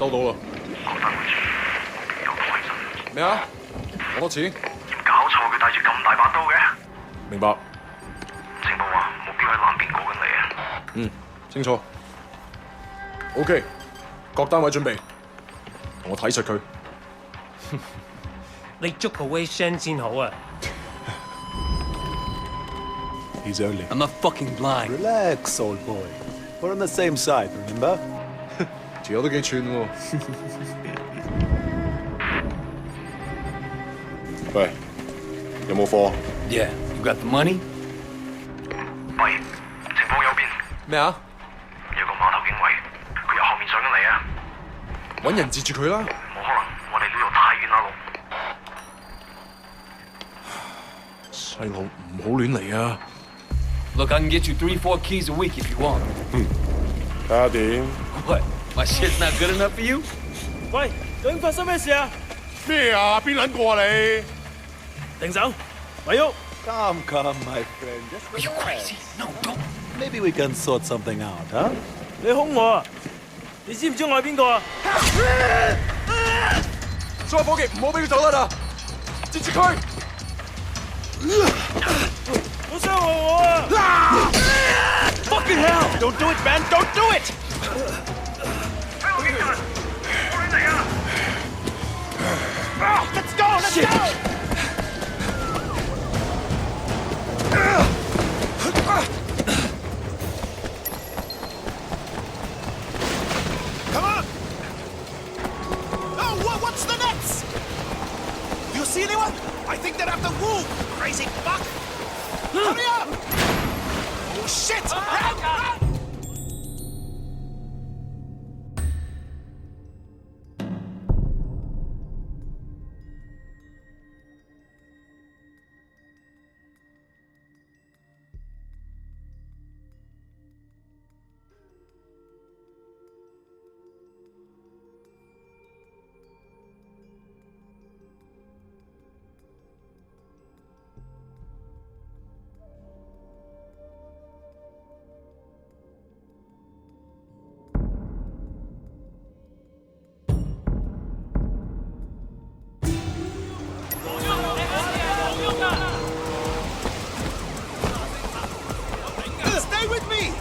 收到啦。講翻回住，有個衞生。咩啊？攞多錢？搞錯，佢帶住咁大把刀嘅。明白。情報話目標喺南邊過緊嚟啊。嗯，清楚。OK，各單位準備，同我睇實佢。你捉個 Wei Shen 先好啊。He's only. I'm not fucking blind. Relax, old boy. We're on the same side, remember? 條友都幾串喎。喂，有冇貨 Yeah, you got the money? 喂，情況有變，咩啊？有個碼頭警衛，佢由後面上緊嚟啊！揾人截住佢啦！冇可能，我哋呢度太遠啦路。細路唔好亂嚟啊！ Look, I can get you 3-4 keys a week if you want. 睇下點？ What? My shit's not good enough for you? 喂，究竟發生咩事啊？咩啊？邊撚個啊你？停手，咪喐！ Come, my friend. Just Are you relax. crazy? No, don't. Maybe we can sort something out, huh? 你兇我啊！你知唔知我係邊個啊？所有伙計唔好俾佢走得啦！截住佢！好傷害我啊 Fucking hell! Don't do it, man! Don't do it! 香港警察，過嚟嚟啊 Let's go! Let's go! Come on! Oh, what's the next? Do you see anyone? I think they're after Wu, crazy fuck! Hurry up! Oh shit! Run! Run! Stay with me!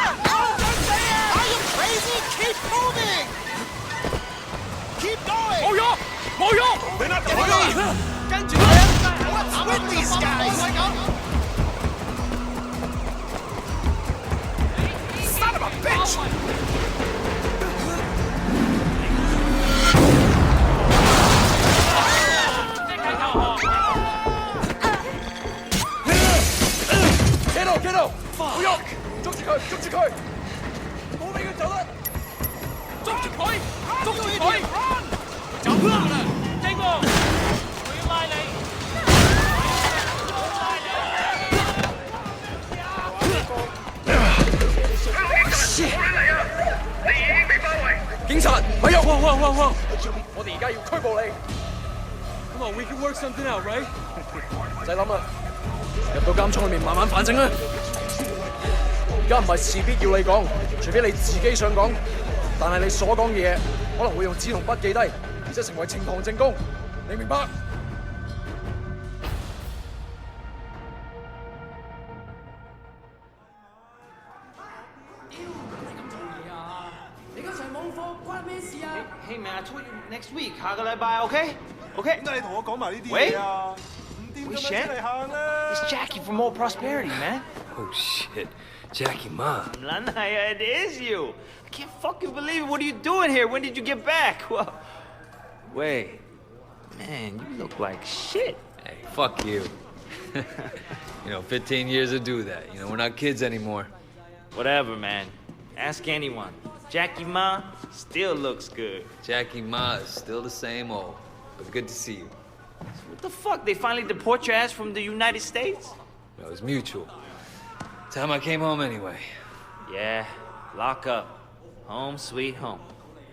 Are you crazy? Keep moving! Keep going! 冇用，冇用！ We're not getting away! 跟住佢 What's with these guys? Son of a bitch! Get out！ 唔好喐！捉住佢！捉住佢！唔好俾佢走啦！捉住佢！捉住佢！走啦！經過，我要拉你！警察，咪喐！我哋而家要拘捕你。Come on, we can work something out, right? 唔使諗啦，入到監倉裏面慢慢反省啦。而家唔係事必要你講，除非你自己想講。但係你所講嘅嘢可能會用紙同筆記低，而且成為呈堂證供。你明白？Hey man, I told you next week，下個禮拜 OK？OK？ 點解你同我講埋呢啲喂嘢啊？唔掂咁樣出嚟行啦 It's Jackie from More Prosperity, man. Oh shit, Jackie Ma. Lanaya, it is you. I can't fucking believe it. What are you doing here? When did you get back? Well, wait, man, you look like shit. Hey, fuck you. 15 years to do that. We're not kids anymore. Whatever, man. Ask anyone. Jackie Ma still looks good. Jackie Ma is still the same old, but good to see you. What the fuck? They finally deport your ass from the United States? It was mutual. Time I came home anyway. Yeah, lock up. Home sweet home.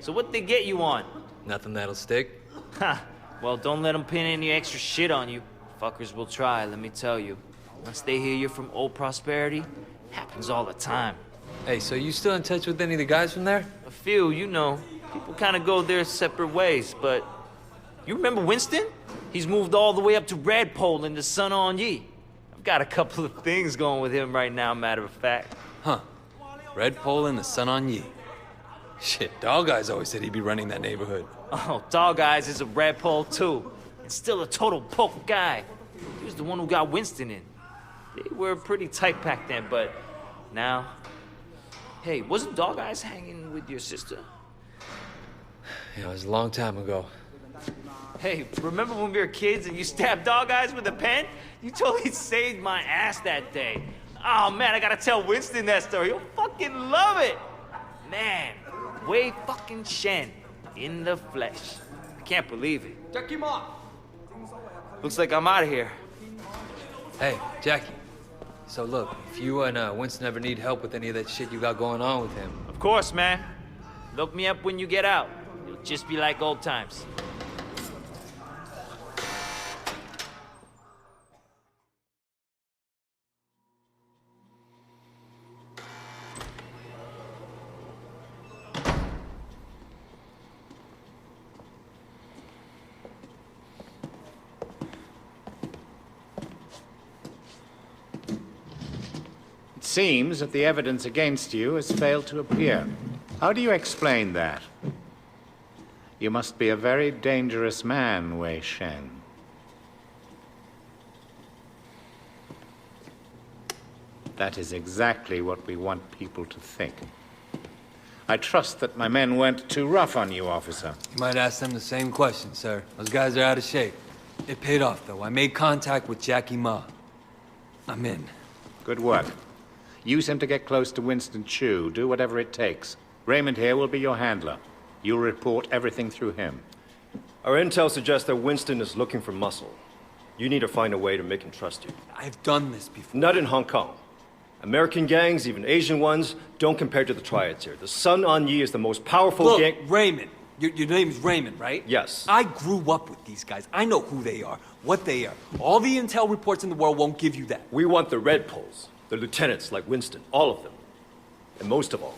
So what'd they get you on? Nothing that'll stick. Ha! Well, don't let them pin any extra shit on you. Fuckers will try, let me tell you. Once they hear you're from Old Prosperity, happens all the time. Hey, so you still in touch with any of the guys from there? A few, you know. People kind of go their separate ways, but... You remember Winston? He's moved all the way up to Redpole in the Sun On Ye. I've got a couple of things going with him right now, matter of fact. Huh. Redpole and the Sun On Ye. Shit, Dog Eyes always said he'd be running that neighborhood. Oh, Dog Eyes is a Redpole too. And still a total poke guy. He was the one who got Winston in. They were pretty tight back then, but now... Hey, wasn't Dog Eyes hanging with your sister? Yeah, it was a long time ago. Hey, remember when we were kids and you stabbed Dog Eyes with a pen? You totally saved my ass that day. Oh man, I gotta tell Winston that story. He'll fucking love it. Man, Wei fucking Shen in the flesh. I can't believe it. Looks like I'm out of here. Hey, Jackie. So look, if you and Winston ever need help with any of that shit you got going on with him... Of course, man. Look me up when you get out. It'll just be like old times. It seems that the evidence against you has failed to appear. How do you explain that? You must be a very dangerous man, Wei Shen. That is exactly what we want people to think. I trust that my men weren't too rough on you, officer. You might ask them the same question, sir. Those guys are out of shape. It paid off, though. I made contact with Jackie Ma. I'm in. Good work. Use him to get close to Winston Chu. Do whatever it takes. Raymond here will be your handler. You'll report everything through him. Our intel suggests that Winston is looking for muscle. You need to find a way to make him trust you. I've done this before. Not in Hong Kong. American gangs, even Asian ones, don't compare to the triads here. The Sun On Ye is the most powerful gang... Look, Raymond. Your name's Raymond, right? Yes. I grew up with these guys. I know who they are, what they are. All the intel reports in the world won't give you that. We want the Red Poles, the lieutenants like Winston, all of them. And most of all,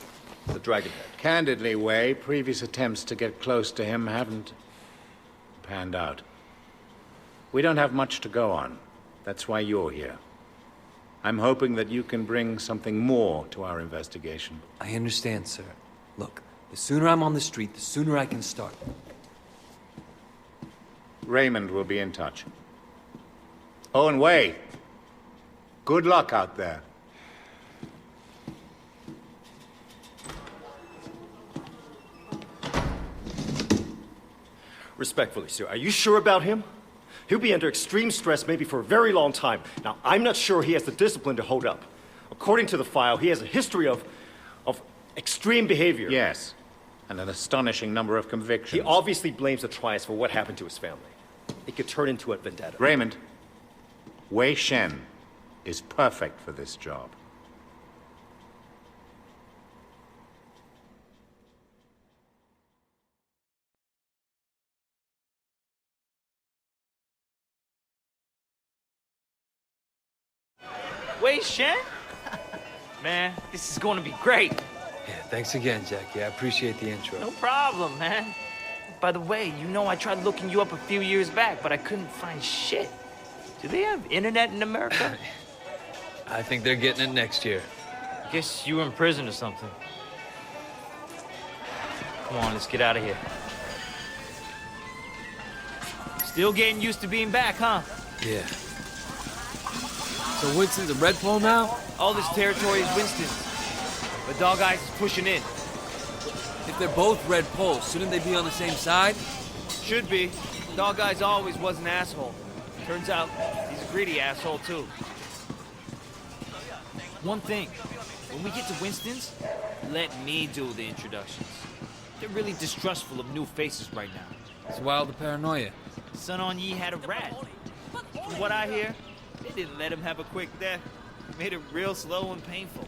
the Dragonhead. Candidly, Wei, previous attempts to get close to him haven't panned out. We don't have much to go on. That's why you're here. I'm hoping that you can bring something more to our investigation. I understand, sir. Look, the sooner I'm on the street, the sooner I can start. Raymond will be in touch. Oh, and Wei, good luck out there. Respectfully, sir, are you sure about him? He'll be under extreme stress maybe for a very long time. Now, I'm not sure he has the discipline to hold up. According to the file, he has a history of extreme behavior. Yes, and an astonishing number of convictions. He obviously blames the triads for what happened to his family. It could turn into a vendetta. Raymond, Wei Shen is perfect for this job. Wei Shen? Man, this is gonna be great. Yeah, thanks again, Jackie. I appreciate the intro. No problem, man. By the way, you know I tried looking you up a few years back, but I couldn't find shit. Do they have internet in America? I think they're getting it next year. Guess you were in prison or something. Come on, let's get out of here. Still getting used to being back, huh? Yeah. So Winston's a Red Pole now? All this territory is Winston's. But Dog Eyes is pushing in. If they're both Red Poles, shouldn't they be on the same side? Should be. Dog Eyes always was an asshole. Turns out, he's a greedy asshole, too. One thing. When we get to Winston's, let me do the introductions. They're really distrustful of new faces right now. It's wild the paranoia. Sun On Ye had a rat. From what I hear, They didn't let him have a quick death. Made it real slow and painful.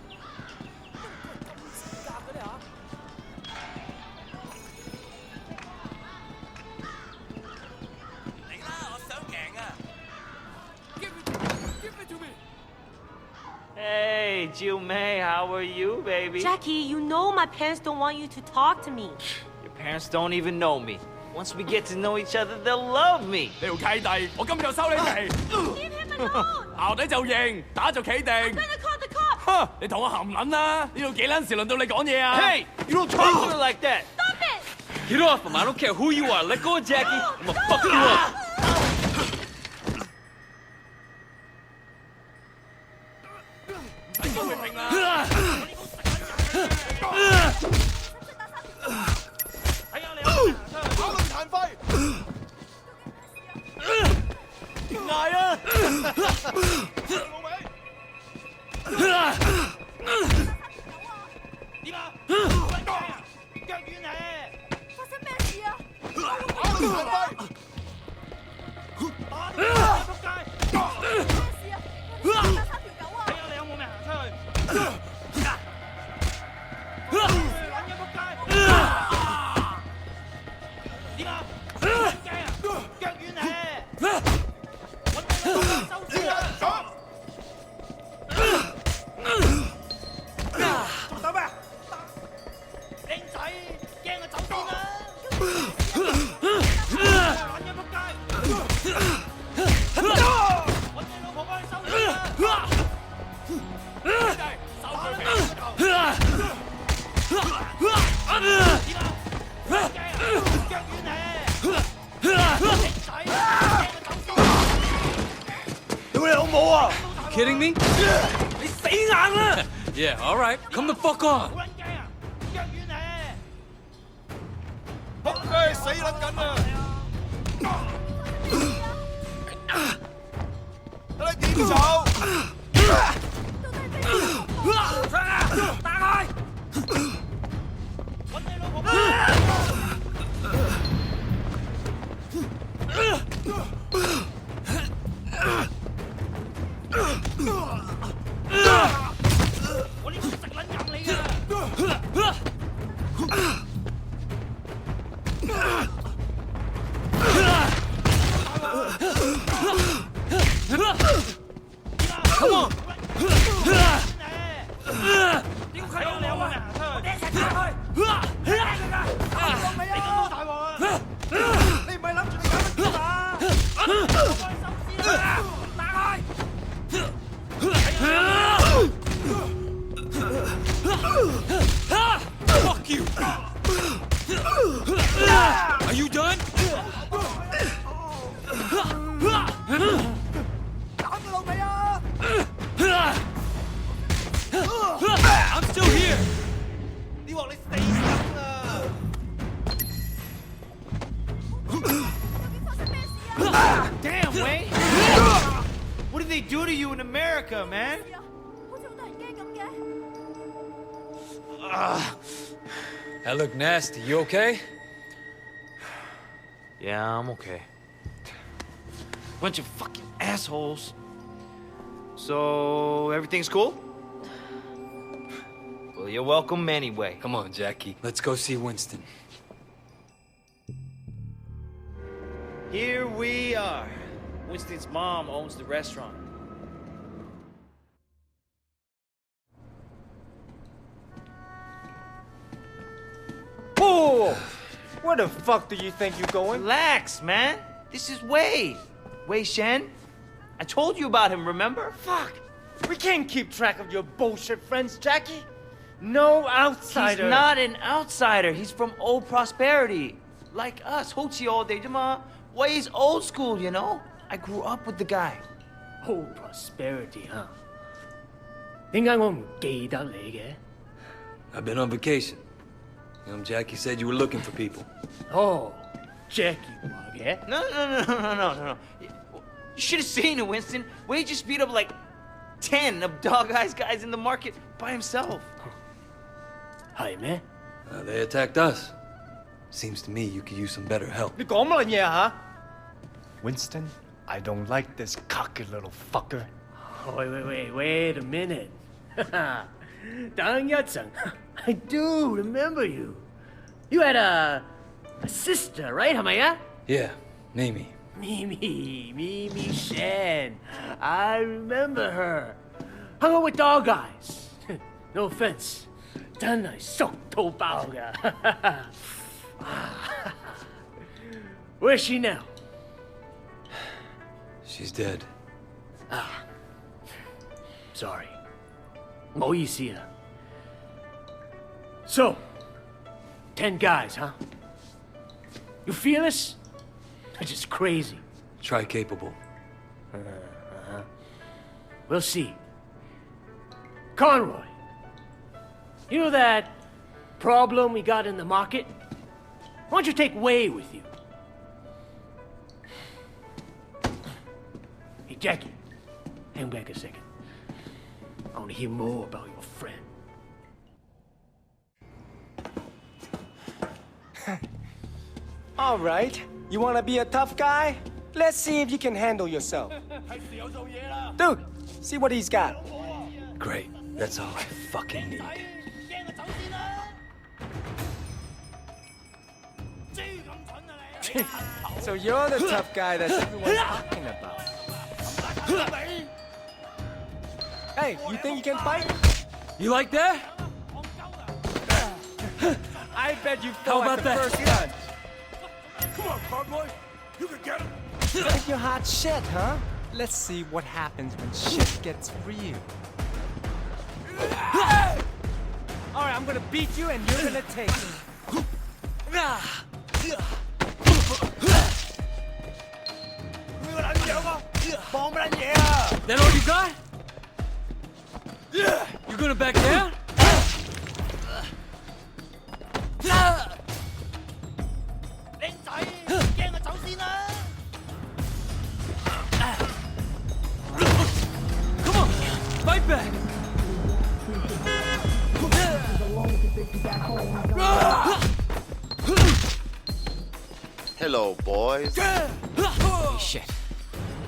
Hey, Jill May, how are you, baby? Jackie, you know my parents don't want you to talk to me. Your parents don't even know me. Once we get to know each other, they'll love me. 你條契弟，我今日就收你皮。Leave him alone! 淆底就認，打就企定。I'm gonna call the cops! 哼！你同我含撚啦！呢度幾撚時輪到你講嘢啊 Hey, you don't talk to her like that. Stop it! Get off him. I don't care who you are. Let go of Jackie. I'm gonna fuck you up. Kidding me? Yeah, all right. Come the fuck on. 仆街死撚緊啊！睇你點走？Fuck you. Are you done? I'm still here. 你話你死梗啦！ Damn, Wayne! What did they do to you in America, man? That looked nasty. You okay? Yeah, I'm okay. Bunch of fucking assholes. So, everything's cool? Well, you're welcome anyway. Come on, Jackie. Let's go see Winston. Here we are. Winston's mom owns the restaurant. Oh! Where the fuck do you think you're going? Relax, man. This is Wei. Wei Shen. I told you about him, remember? Fuck! We can't keep track of your bullshit friends, Jackie. No outsider. He's not an outsider. He's from old prosperity. Like us. Hochi all day. Wei's old school, you know? I grew up with the guy. Oh, prosperity, huh? 點解我唔記得你嘅？ I've been on vacation. Jackie said you were looking for people. Oh, Jackie 話嘅。 No. You should have seen it, Winston. Wei just beat up like 10 of Dog Eyes guys in the market by himself. 係咩？ They attacked us. Seems to me you could use some better help. 你講乜撚嘢啊 Winston, I don't like this cocky little fucker. Oh, wait a minute. Dang Yatsang, I do remember you. You had a sister, right, Hamaya? Yeah, Mimi. Mimi Shen. I remember her. Hung out with dog eyes. No offense. 真係熟到爆㗎. Where's she now? She's dead. Sorry. 唔好意思啊. So, 10 guys, huh? You fearless? Or just crazy? Try capable. We'll see. Conroy, you know that problem we got in the market? Why don't you take Wei with you? Hey, Jackie, hang back a second. I want to hear more about your friend. All right. You want to be a tough guy? Let's see if you can handle yourself. Dude, see what he's got. Great. That's all I fucking need. So you're the tough guy that everyone's talking about. Hey, you think you can fight? You like that? I bet you How fell about at the that? first punch. Come on, Conroy. You can get him. Think you're hot shit, huh? Let's see what happens when shit gets real. All right, I'm gonna beat you and you're gonna take it. That all you got? You gonna back down? Come on, fight back. Hello, boys. Shit.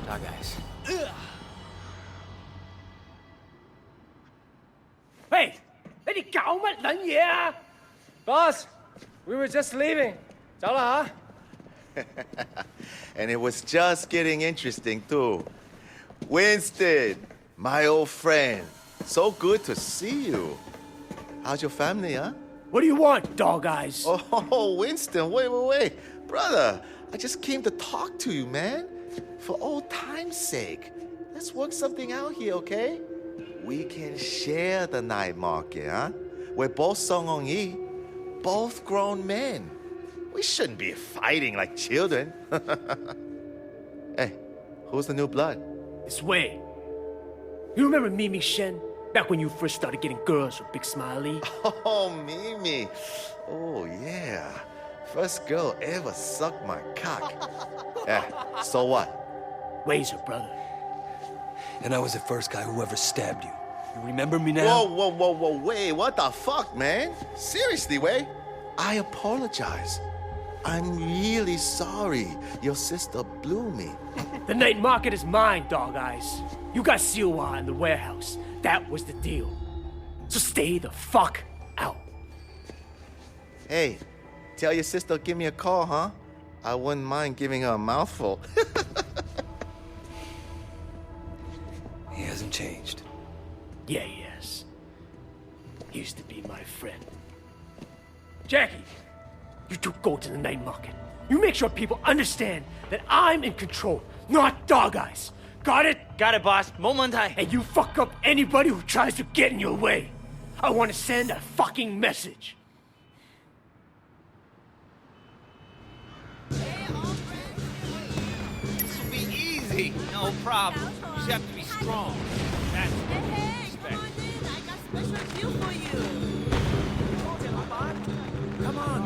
Dog eyes. Hey! 你哋搞乜撚嘢啊? Boss, we were just leaving. 走啦吓. And it was just getting interesting, too. Winston, my old friend. So good to see you. How's your family, huh? What do you want, dog eyes? Oh, Winston, wait. Brother, I just came to talk to you, man. For old time's sake. Let's work something out here, okay? We can share the night market, huh? We're both Song Ong Yi, both grown men. We shouldn't be fighting like children. Hey, who's the new blood? It's Wei. You remember Mimi Shen? Back when you first started getting girls with Big Smiley? Oh, Mimi. Oh, yeah. First girl ever sucked my cock. Yeah, so what? Wei's her brother. And I was the first guy who ever stabbed you. You remember me now? Whoa, Wei, what the fuck, man? Seriously, Wei? I apologize. I'm really sorry your sister blew me. The night market is mine, dog eyes. You got Siwa in the warehouse. That was the deal. So stay the fuck out. Hey, tell your sister give me a call, huh? I wouldn't mind giving her a mouthful. He hasn't changed. Yeah, he has. Used to be my friend. Jackie, you two go to the night market. You make sure people understand that I'm in control, not dog eyes. Got it? Got it, boss. 冇問題. And you fuck up anybody who tries to get in your way. I want to send a fucking message. This will be easy. No problem. You just have to be strong. That's what we expect. I got special deal for you. Come on,